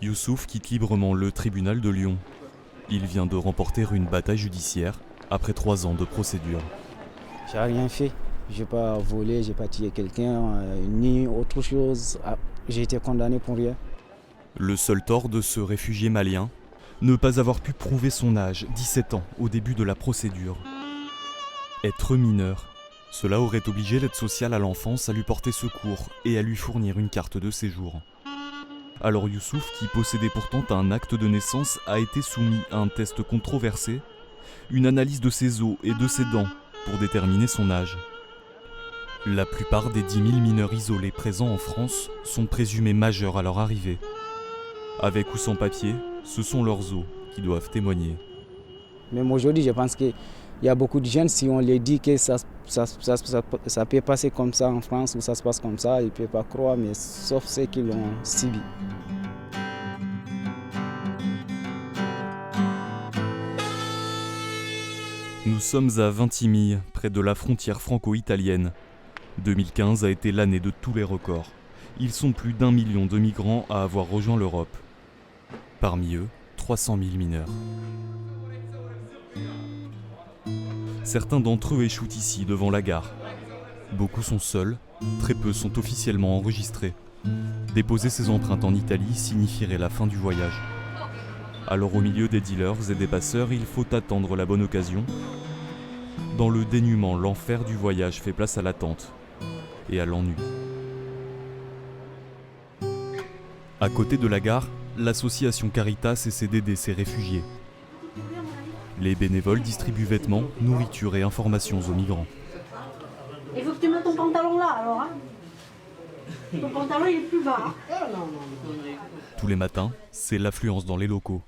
Youssouf quitte librement le tribunal de Lyon. Il vient de remporter une bataille judiciaire après 3 ans de procédure. J'ai rien fait. J'ai pas volé, j'ai pas tué quelqu'un, ni autre chose. J'ai été condamné pour rien. Le seul tort de ce réfugié malien, ne pas avoir pu prouver son âge, 17 ans, au début de la procédure. Être mineur, cela aurait obligé l'aide sociale à l'enfance à lui porter secours et à lui fournir une carte de séjour. Alors Youssouf, qui possédait pourtant un acte de naissance, a été soumis à un test controversé, une analyse de ses os et de ses dents pour déterminer son âge. La plupart des 10 000 mineurs isolés présents en France sont présumés majeurs à leur arrivée. Avec ou sans papier, ce sont leurs os qui doivent témoigner. Même aujourd'hui, je pense qu'il y a beaucoup de jeunes, si on les dit que ça peut passer comme ça en France ou ça se passe comme ça, ils ne peuvent pas croire, mais sauf ceux qui l'ont subi. Nous sommes à Vintimille, près de la frontière franco-italienne. 2015 a été l'année de tous les records. Ils sont plus d'1 million de migrants à avoir rejoint l'Europe. Parmi eux, 300 000 mineurs. Certains d'entre eux échouent ici, devant la gare. Beaucoup sont seuls, très peu sont officiellement enregistrés. Déposer ses empreintes en Italie signifierait la fin du voyage. Alors au milieu des dealers et des passeurs, il faut attendre la bonne occasion. Dans le dénuement, l'enfer du voyage fait place à l'attente et à l'ennui. À côté de la gare, l'association Caritas essaie d'aider ces réfugiés. Les bénévoles distribuent vêtements, nourriture et informations aux migrants. Il faut que tu mettes ton pantalon là alors. Hein. Ton pantalon il est plus bas. Hein. Tous les matins, c'est l'affluence dans les locaux.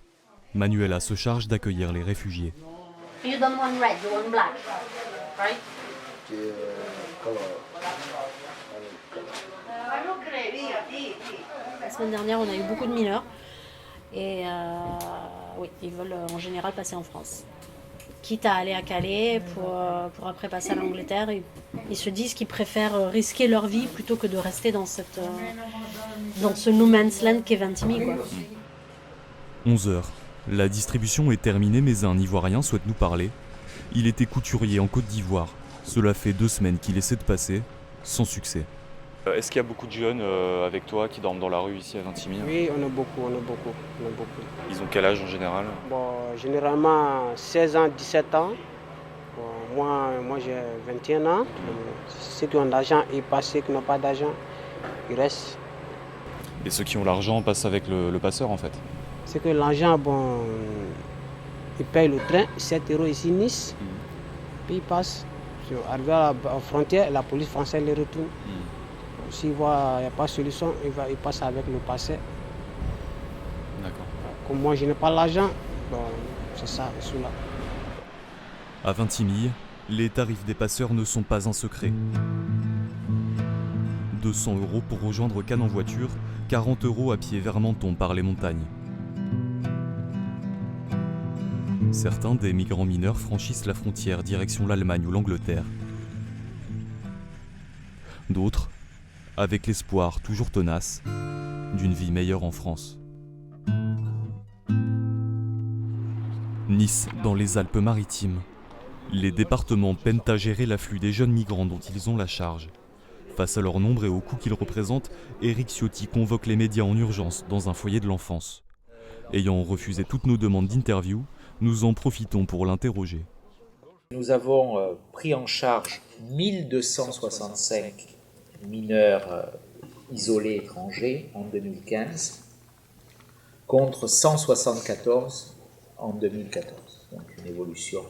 Manuela se charge d'accueillir les réfugiés. You don't want red, you want black, right? La semaine dernière, on a eu beaucoup de mineurs et oui, ils veulent en général passer en France. Quitte à aller à Calais pour après passer à l'Angleterre, ils se disent qu'ils préfèrent risquer leur vie plutôt que de rester dans ce no man's land qu'est Vintimille, quoi. 11h. La distribution est terminée, mais un Ivoirien souhaite nous parler. Il était couturier en Côte d'Ivoire. Cela fait 2 semaines qu'il essaie de passer, sans succès. Est-ce qu'il y a beaucoup de jeunes avec toi qui dorment dans la rue ici à Vintimille ? Oui, on a beaucoup. Ils ont quel âge en général ? Bon, généralement 16 ans, 17 ans. Bon, moi j'ai 21 ans. Ceux qui ont de l'argent, ils passent. Ceux qui n'ont pas d'argent, ils restent. Et ceux qui ont l'argent passent avec le passeur en fait ? C'est que l'argent, bon, ils payent le train, 7 € ici, Nice, puis ils passent. Arrivé à la frontière, la police française les retourne. S'ils voient qu'il n'y a pas de solution, ils passent avec le passé. D'accord. Comme moi, je n'ai pas l'argent, bon, c'est ça, je suis là. À Vintimille, les tarifs des passeurs ne sont pas un secret. 200 € pour rejoindre Cannes en voiture, 40 € à pied vers Menton par les montagnes. Certains des migrants mineurs franchissent la frontière direction l'Allemagne ou l'Angleterre. D'autres, avec l'espoir toujours tenace d'une vie meilleure en France. Nice, dans les Alpes-Maritimes. Les départements peinent à gérer l'afflux des jeunes migrants dont ils ont la charge. Face à leur nombre et au coût qu'ils représentent, Éric Ciotti convoque les médias en urgence dans un foyer de l'enfance. Ayant refusé toutes nos demandes d'interview, nous en profitons pour l'interroger. Nous avons pris en charge 1265 mineurs isolés étrangers en 2015 contre 174 en 2014. Donc une évolution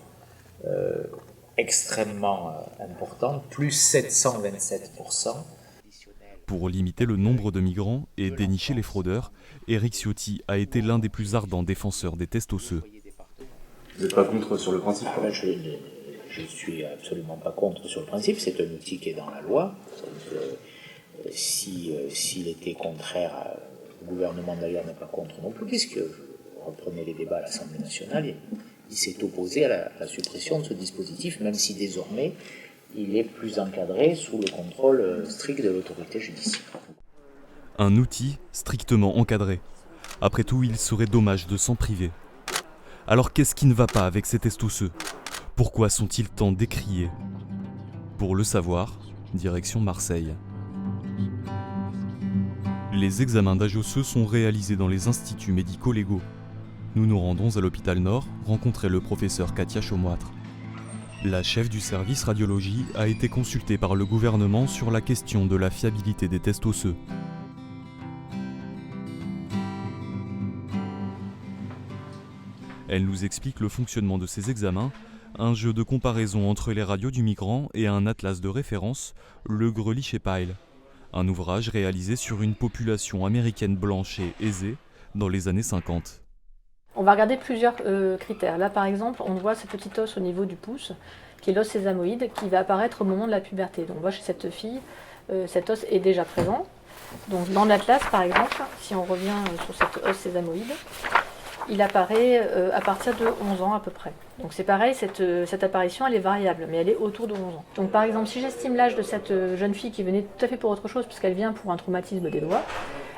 extrêmement importante, plus 727%. Pour limiter le nombre de migrants et dénicher les fraudeurs, Éric Ciotti a été l'un des plus ardents défenseurs des tests osseux. Vous n'êtes pas contre sur le principe ? Je ne suis absolument pas contre sur le principe, c'est un outil qui est dans la loi. Donc, s'il était contraire, le gouvernement d'ailleurs n'est pas contre non plus, puisque, reprenez les débats à l'Assemblée nationale, il s'est opposé à la suppression de ce dispositif, même si désormais il est plus encadré sous le contrôle strict de l'autorité judiciaire. Un outil strictement encadré. Après tout, il serait dommage de s'en priver. Alors qu'est-ce qui ne va pas avec ces tests osseux ? Pourquoi sont-ils tant décriés ? Pour le savoir, direction Marseille. Les examens d'âge osseux sont réalisés dans les instituts médico-légaux. Nous nous rendons à l'hôpital Nord rencontrer le professeur Katia Chaumoître. La chef du service radiologie a été consultée par le gouvernement sur la question de la fiabilité des tests osseux. Elle nous explique le fonctionnement de ces examens, un jeu de comparaison entre les radios du migrant et un atlas de référence, le Greely-Pile, un ouvrage réalisé sur une population américaine blanche et aisée dans les années 50. On va regarder plusieurs critères. Là, par exemple, on voit ce petit os au niveau du pouce, qui est l'os sésamoïde, qui va apparaître au moment de la puberté. Donc, on voit chez cette fille, cet os est déjà présent. Donc, dans l'atlas, par exemple, si on revient sur cet os sésamoïde, il apparaît à partir de 11 ans à peu près. Donc c'est pareil, cette apparition elle est variable, mais elle est autour de 11 ans. Donc par exemple, si j'estime l'âge de cette jeune fille qui venait tout à fait pour autre chose, puisqu'elle vient pour un traumatisme des doigts,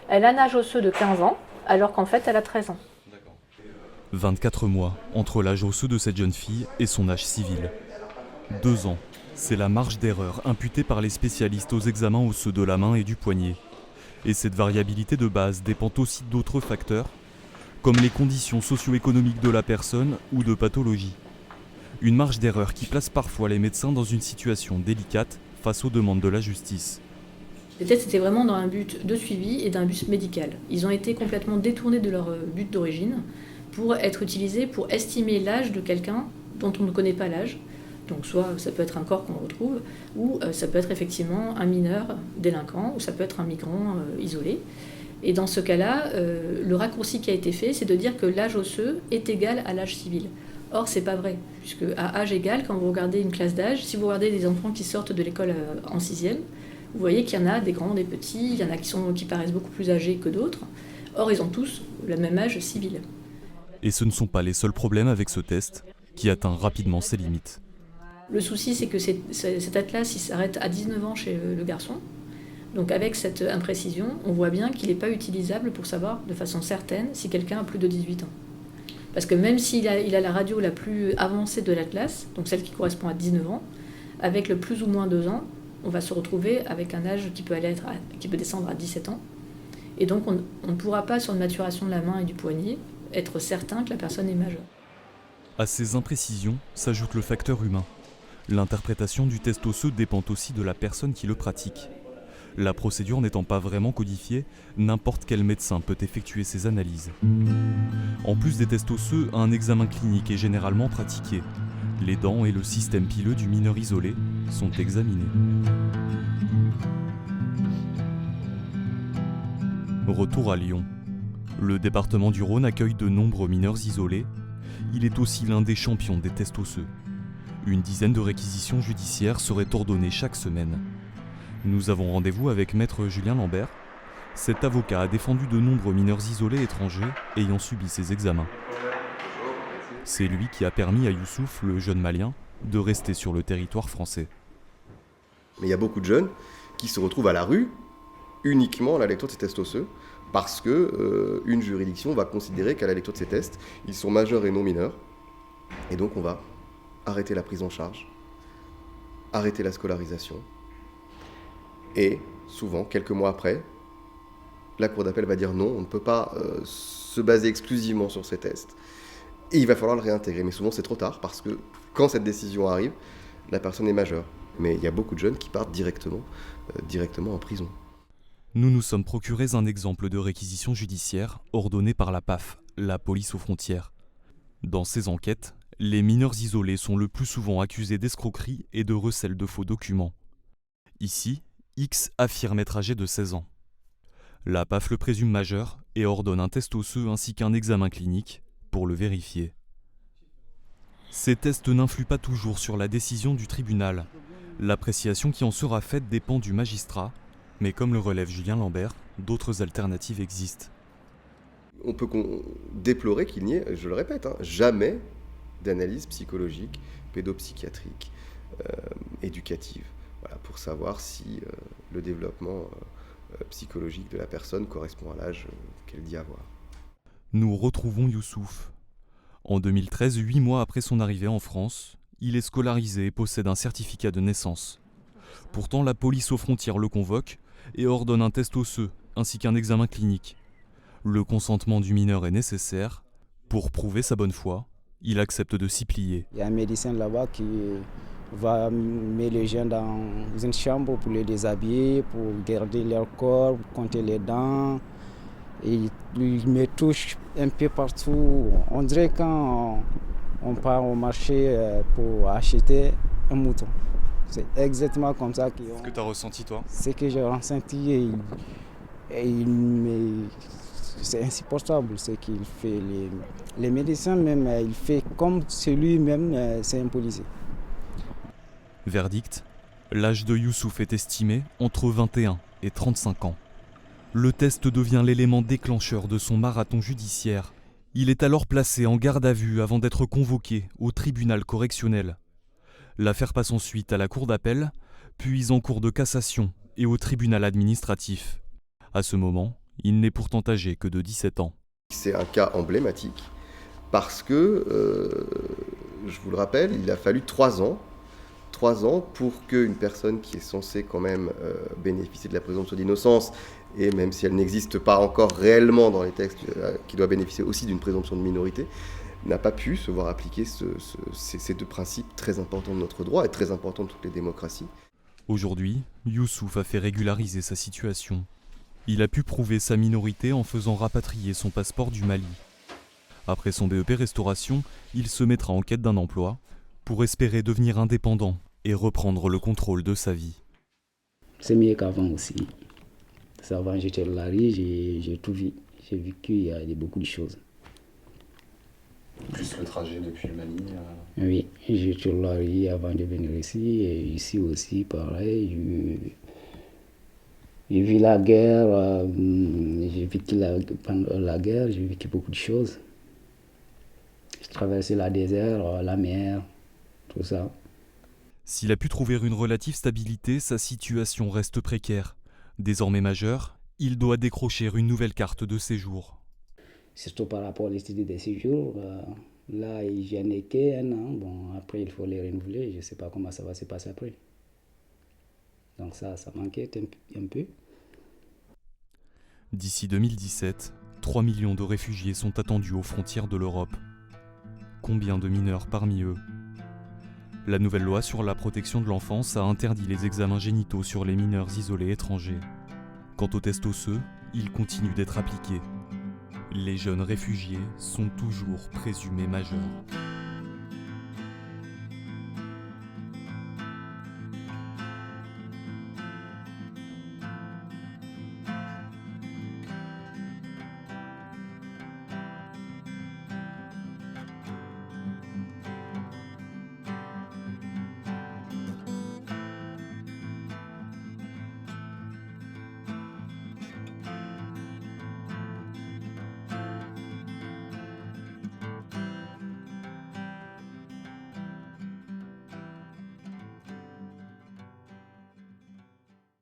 elle a un âge osseux de 15 ans, alors qu'en fait elle a 13 ans. 24 mois entre l'âge osseux de cette jeune fille et son âge civil. 2 ans, c'est la marge d'erreur imputée par les spécialistes aux examens osseux de la main et du poignet. Et cette variabilité de base dépend aussi d'autres facteurs, comme les conditions socio-économiques de la personne ou de pathologie. Une marge d'erreur qui place parfois les médecins dans une situation délicate face aux demandes de la justice. Les tests étaient vraiment dans un but de suivi et d'un but médical. Ils ont été complètement détournés de leur but d'origine pour être utilisés pour estimer l'âge de quelqu'un dont on ne connaît pas l'âge. Donc soit ça peut être un corps qu'on retrouve, ou ça peut être effectivement un mineur délinquant, ou ça peut être un migrant isolé. Et dans ce cas-là, le raccourci qui a été fait, c'est de dire que l'âge osseux est égal à l'âge civil. Or, c'est pas vrai, puisque à âge égal, quand vous regardez une classe d'âge, si vous regardez des enfants qui sortent de l'école en 6e, vous voyez qu'il y en a des grands, des petits, il y en a qui paraissent beaucoup plus âgés que d'autres. Or, ils ont tous le même âge civil. Et ce ne sont pas les seuls problèmes avec ce test, qui atteint rapidement ses limites. Le souci, c'est que cet atlas, il s'arrête à 19 ans chez le garçon. Donc avec cette imprécision, on voit bien qu'il n'est pas utilisable pour savoir de façon certaine si quelqu'un a plus de 18 ans. Parce que même s'il a la radio la plus avancée de l'atlas, donc celle qui correspond à 19 ans, avec le plus ou moins 2 ans, on va se retrouver avec un âge qui peut descendre à 17 ans. Et donc on ne pourra pas, sur une maturation de la main et du poignet, être certain que la personne est majeure. À ces imprécisions s'ajoute le facteur humain. L'interprétation du test osseux dépend aussi de la personne qui le pratique. La procédure n'étant pas vraiment codifiée, n'importe quel médecin peut effectuer ces analyses. En plus des tests osseux, un examen clinique est généralement pratiqué. Les dents et le système pileux du mineur isolé sont examinés. Retour à Lyon. Le département du Rhône accueille de nombreux mineurs isolés. Il est aussi l'un des champions des tests osseux. Une dizaine de réquisitions judiciaires seraient ordonnées chaque semaine. Nous avons rendez-vous avec maître Julien Lambert. Cet avocat a défendu de nombreux mineurs isolés étrangers ayant subi ces examens. C'est lui qui a permis à Youssouf, le jeune malien, de rester sur le territoire français. Mais il y a beaucoup de jeunes qui se retrouvent à la rue uniquement à la lecture de ces tests osseux parce qu'une juridiction va considérer qu'à la lecture de ces tests, ils sont majeurs et non mineurs. Et donc on va arrêter la prise en charge, arrêter la scolarisation. Et souvent, quelques mois après, la cour d'appel va dire non, on ne peut pas se baser exclusivement sur ces tests. Et il va falloir le réintégrer. Mais souvent, c'est trop tard parce que quand cette décision arrive, la personne est majeure. Mais il y a beaucoup de jeunes qui partent directement en prison. Nous nous sommes procurés un exemple de réquisition judiciaire ordonnée par la PAF, la police aux frontières. Dans ces enquêtes, les mineurs isolés sont le plus souvent accusés d'escroquerie et de recel de faux documents. Ici, X affirme être âgé de 16 ans. La PAF le présume majeur et ordonne un test osseux ainsi qu'un examen clinique pour le vérifier. Ces tests n'influent pas toujours sur la décision du tribunal. L'appréciation qui en sera faite dépend du magistrat, mais comme le relève Julien Lambert, d'autres alternatives existent. On peut déplorer qu'il n'y ait, je le répète, jamais d'analyse psychologique, pédopsychiatrique, éducative. Voilà, pour savoir si le développement psychologique de la personne correspond à l'âge qu'elle dit avoir. Nous retrouvons Youssouf. En 2013, 8 mois après son arrivée en France, il est scolarisé et possède un certificat de naissance. Pourtant, la police aux frontières le convoque et ordonne un test osseux ainsi qu'un examen clinique. Le consentement du mineur est nécessaire. Pour prouver sa bonne foi, il accepte de s'y plier. Il y a un médecin là-bas qui va mettre les gens dans une chambre pour les déshabiller, pour garder leur corps, pour compter les dents. Et il me touche un peu partout. On dirait quand on part au marché pour acheter un mouton. C'est exactement comme ça. Ce que tu as ressenti toi? Ce que j'ai ressenti c'est insupportable ce qu'il fait. Les médecins même, il fait comme celui-même, c'est un policier. Verdict, l'âge de Youssouf est estimé entre 21 et 35 ans. Le test devient l'élément déclencheur de son marathon judiciaire. Il est alors placé en garde à vue avant d'être convoqué au tribunal correctionnel. L'affaire passe ensuite à la cour d'appel, puis en cour de cassation et au tribunal administratif. À ce moment, il n'est pourtant âgé que de 17 ans. C'est un cas emblématique parce que, je vous le rappelle, il a fallu 3 ans. 3 ans pour qu'une personne qui est censée quand même bénéficier de la présomption d'innocence, et même si elle n'existe pas encore réellement dans les textes, qui doit bénéficier aussi d'une présomption de minorité, n'a pas pu se voir appliquer ces 2 principes très importants de notre droit et très importants de toutes les démocraties. Aujourd'hui, Youssouf a fait régulariser sa situation. Il a pu prouver sa minorité en faisant rapatrier son passeport du Mali. Après son BEP restauration, il se mettra en quête d'un emploi pour espérer devenir indépendant et reprendre le contrôle de sa vie. C'est mieux qu'avant aussi. Avant, j'étais à la rue, j'ai tout vu. J'ai vécu, il y a beaucoup de choses. Plus le trajet depuis le Mali. Oui, j'étais à la rue avant de venir ici. Et ici aussi, pareil. J'ai vu la guerre, j'ai vécu pendant la guerre, j'ai vécu beaucoup de choses. J'ai traversé le désert, la mer, tout ça. S'il a pu trouver une relative stabilité, sa situation reste précaire. Désormais majeur, il doit décrocher une nouvelle carte de séjour. Surtout par rapport à l'esthétique des séjours, là, j'en ai qu'un an. Bon, après, il faut les renouveler. Je ne sais pas comment ça va se passer après. Donc ça m'inquiète un peu. D'ici 2017, 3 millions de réfugiés sont attendus aux frontières de l'Europe. Combien de mineurs parmi eux? La nouvelle loi sur la protection de l'enfance a interdit les examens génitaux sur les mineurs isolés étrangers. Quant aux tests osseux, ils continuent d'être appliqués. Les jeunes réfugiés sont toujours présumés majeurs.